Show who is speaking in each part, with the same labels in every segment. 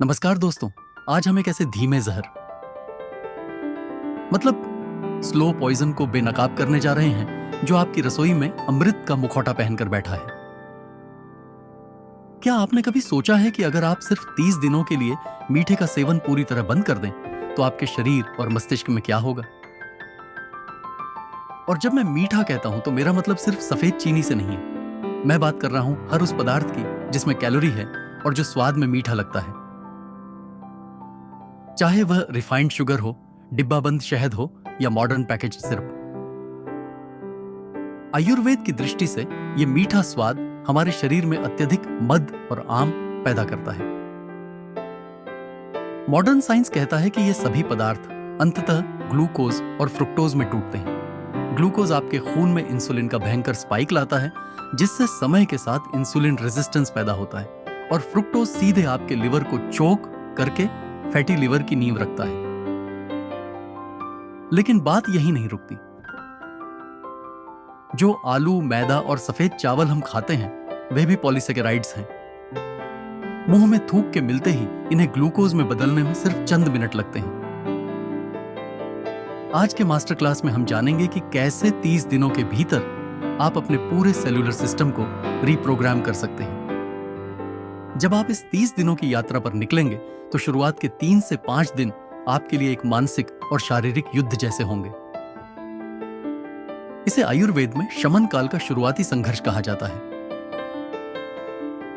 Speaker 1: नमस्कार दोस्तों। आज हम एक ऐसे धीमे जहर मतलब स्लो पॉइजन को बेनकाब करने जा रहे हैं जो आपकी रसोई में अमृत का मुखौटा पहनकर बैठा है। क्या आपने कभी सोचा है कि अगर आप सिर्फ 30 दिनों के लिए मीठे का सेवन पूरी तरह बंद कर दें तो आपके शरीर और मस्तिष्क में क्या होगा? और जब मैं मीठा कहता हूं तो मेरा मतलब सिर्फ सफेद चीनी से नहीं है। मैं बात कर रहा हूं हर उस पदार्थ की जिसमें कैलोरी है और जो स्वाद में मीठा लगता है, चाहे वह रिफाइंड शुगर हो, डिब्बाबंद शहद हो या मॉडर्न पैकेज सिरप। आयुर्वेद की दृष्टि से यह मीठा स्वाद हमारे शरीर में अत्यधिक मद और आम पैदा करता है। मॉडर्न साइंस कहता है कि ये सभी पदार्थ अंततः ग्लूकोज और फ्रुक्टोज में टूटते हैं। ग्लूकोज आपके खून में इंसुलिन का भयंकर स्पाइक लाता है, जिससे समय के साथ इंसुलिन रेजिस्टेंस पैदा होता है, और फ्रुक्टोज सीधे आपके लिवर को चोक करके फैटी लिवर की नींव रखता है। लेकिन बात यही नहीं रुकती। जो आलू, मैदा और सफेद चावल हम खाते हैं वे भी पॉलीसेकेराइड्स हैं। मुंह में थूक के मिलते ही इन्हें ग्लूकोज में बदलने में सिर्फ चंद मिनट लगते हैं। आज के मास्टर क्लास में हम जानेंगे कि कैसे 30 दिनों के भीतर आप अपने पूरे सेल्यूलर सिस्टम को रीप्रोग्राम कर सकते हैं। जब आप इस 30 दिनों की यात्रा पर निकलेंगे तो शुरुआत के 3 से 5 दिन आपके लिए एक मानसिक और शारीरिक युद्ध जैसे होंगे। इसे आयुर्वेद में शमन काल का शुरुआती संघर्ष कहा जाता है।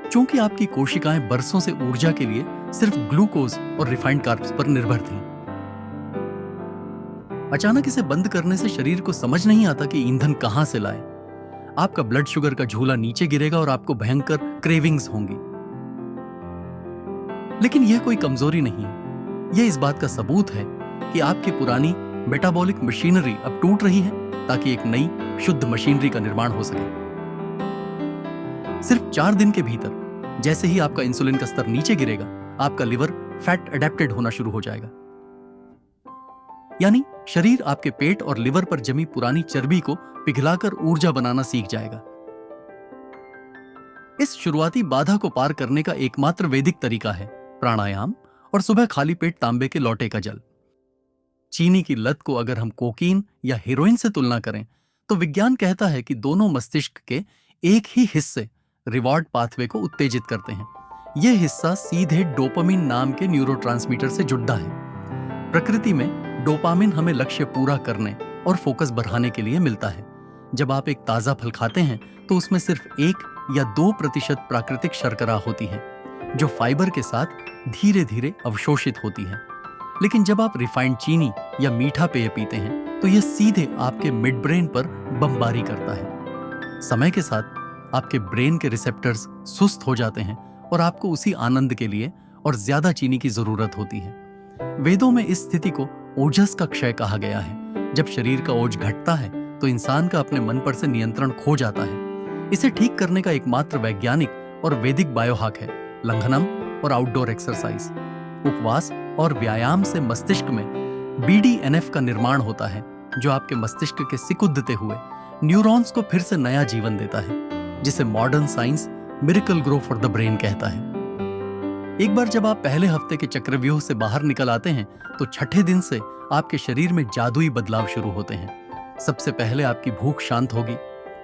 Speaker 1: चूंकि आपकी कोशिकाएं बरसों से ऊर्जा के लिए सिर्फ ग्लूकोज और रिफाइंड कार्ब्स पर निर्भर थीं। अचानक इसे बंद करने से शरीर को समझ नहीं आता कि ईंधन कहां से लाए। आपका ब्लड शुगर का झूला नीचे गिरेगा और आपको भयंकर क्रेविंग्स होंगी। लेकिन यह कोई कमजोरी नहीं है। यह इस बात का सबूत है कि आपकी पुरानी मेटाबॉलिक मशीनरी अब टूट रही है ताकि एक नई शुद्ध मशीनरी का निर्माण हो सके। सिर्फ 4 दिन के भीतर जैसे ही आपका इंसुलिन का स्तर नीचे गिरेगा, आपका लिवर फैट एडेप्टेड होना शुरू हो जाएगा। यानी शरीर आपके पेट और लिवर पर जमी पुरानी चर्बी को पिघलाकर ऊर्जा बनाना सीख जाएगा। इस शुरुआती बाधा को पार करने का एकमात्र वैदिक तरीका है प्राणायाम और सुबह खाली पेट तांबे के लोटे का जल। चीनी की लत को अगर हम कोकीन या हेरोइन से तुलना करें तो विज्ञान कहता है कि दोनों मस्तिष्क के एक ही हिस्से रिवॉर्ड पाथवे को उत्तेजित करते हैं। यह हिस्सा सीधे डोपामिन नाम के न्यूरोट्रांसमीटर से जुड़ा है। प्रकृति में डोपामिन हमें लक्ष्य पूरा करने और फोकस बढ़ाने के लिए मिलता है। जब आप एक ताजा फल खाते हैं तो उसमें सिर्फ 1 या 2% प्राकृतिक शर्करा होती है, जो फाइबर के साथ धीरे धीरे अवशोषित होती है। लेकिन जब आप रिफाइंड चीनी या मीठा पेय पीते हैं तो यह सीधे आपके मिड ब्रेन पर बमबारी करता है। समय के साथ आपके ब्रेन के रिसेप्टर्स सुस्त हो जाते हैं और आपको उसी आनंद के लिए और ज्यादा चीनी की जरूरत होती है। वेदों में इस स्थिति को ओजस का क्षय कहा गया है। जब शरीर का ओज घटता है तो इंसान का अपने मन पर से नियंत्रण खो जाता है। इसे ठीक करने का एकमात्र वैज्ञानिक और वैदिक बायोहाक है लंघनम और आउटडोर एक्सरसाइज। उपवास और व्यायाम से मस्तिष्क में BDNF का निर्माण होता है, जो आपके मस्तिष्क के सिकुड़ते हुए न्यूरॉन्स को फिर से नया जीवन देता है, जिसे modern science miracle grow for the brain कहता है। एक बार जब आप पहले हफ्ते के चक्रव्यूह से बाहर निकल आते हैं तो छठे दिन से आपके शरीर में जादुई बदलाव शुरू होते हैं। सबसे पहले आपकी भूख शांत होगी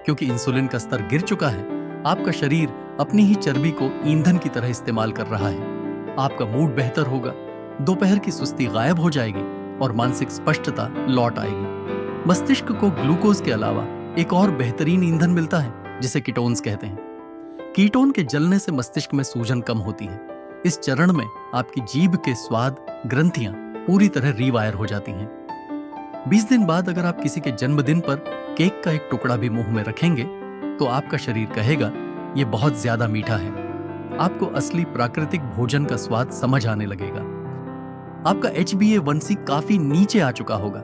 Speaker 1: क्योंकि इंसुलिन का स्तर गिर चुका है। आपका शरीर अपनी ही चर्बी को ईंधन की तरह इस्तेमाल कर रहा है। आपका मूड बेहतर होगा, दोपहर की सुस्ती गायब हो जाएगी और मानसिक स्पष्टता लौट आएगी। मस्तिष्क को ग्लूकोज के अलावा एक और बेहतरीन ईंधन मिलता है जिसे कीटोन्स कहते हैं। कीटोन के जलने से मस्तिष्क में सूजन कम होती है। इस चरण में आपकी जीभ के स्वाद ग्रंथियां पूरी तरह रीवायर हो जाती हैं। 20 दिन बाद अगर आप किसी के जन्मदिन पर केक का एक टुकड़ा भी मुंह में रखेंगे तो आपका शरीर कहेगा यह बहुत ज्यादा मीठा है। आपको असली प्राकृतिक भोजन का स्वाद समझ आने लगेगा। आपका HbA1c काफी नीचे आ चुका होगा।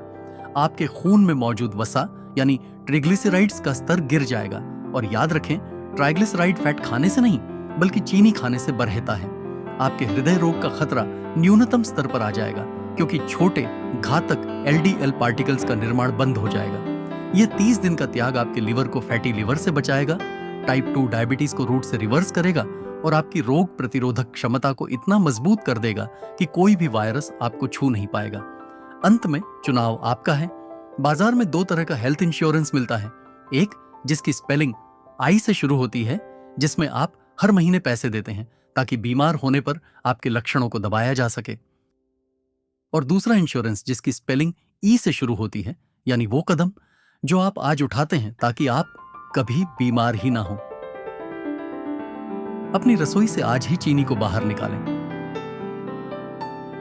Speaker 1: आपके खून में मौजूद वसा यानी ट्रिग्लिसराइड्स का स्तर गिर जाएगा। और याद रखें, ट्राइग्लिसराइड फैट खाने से नहीं बल्कि चीनी खाने से बढ़ता है। आपके हृदय रोग का खतरा न्यूनतम स्तर पर आ जाएगा क्योंकि छोटे घातक LDL पार्टिकल्स का निर्माण बंद हो जाएगा। यह 30 दिन का त्याग आपके लिवर को फैटी लिवर से बचाएगा, टाइप 2 डायबिटीज को रूट से रिवर्स करेगा और आपकी रोग प्रतिरोधक क्षमता को इतना मजबूत कर देगा कि कोई भी वायरस आपको छू नहीं पाएगा। अंत में चुनाव आपका है। बाजार में 2 तरह का हेल्थ इंश्योरेंस मिलता है। एक जिसकी स्पेलिंग आई से शुरू होती है, जिसमें आप हर महीने पैसे देते हैं ताकि बीमार होने पर आपके लक्षणों को दबाया जा सके। और दूसरा इंश्योरेंस जिसकी स्पेलिंग ई से शुरू होती है, यानी वो कदम जो आप आज उठाते हैं ताकि आप कभी बीमार ही ना हो। अपनी रसोई से आज ही चीनी को बाहर निकालें।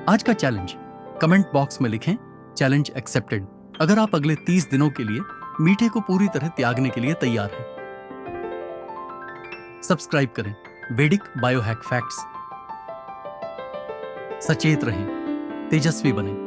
Speaker 1: आज का चैलेंज कमेंट बॉक्स में लिखें, चैलेंज एक्सेप्टेड, अगर आप अगले 30 दिनों के लिए मीठे को पूरी तरह त्यागने के लिए तैयार हैं। सब्सक्राइब करें वैदिक बायोहैक फैक्ट्स। सचेत रहें, तेजस्वी बनें।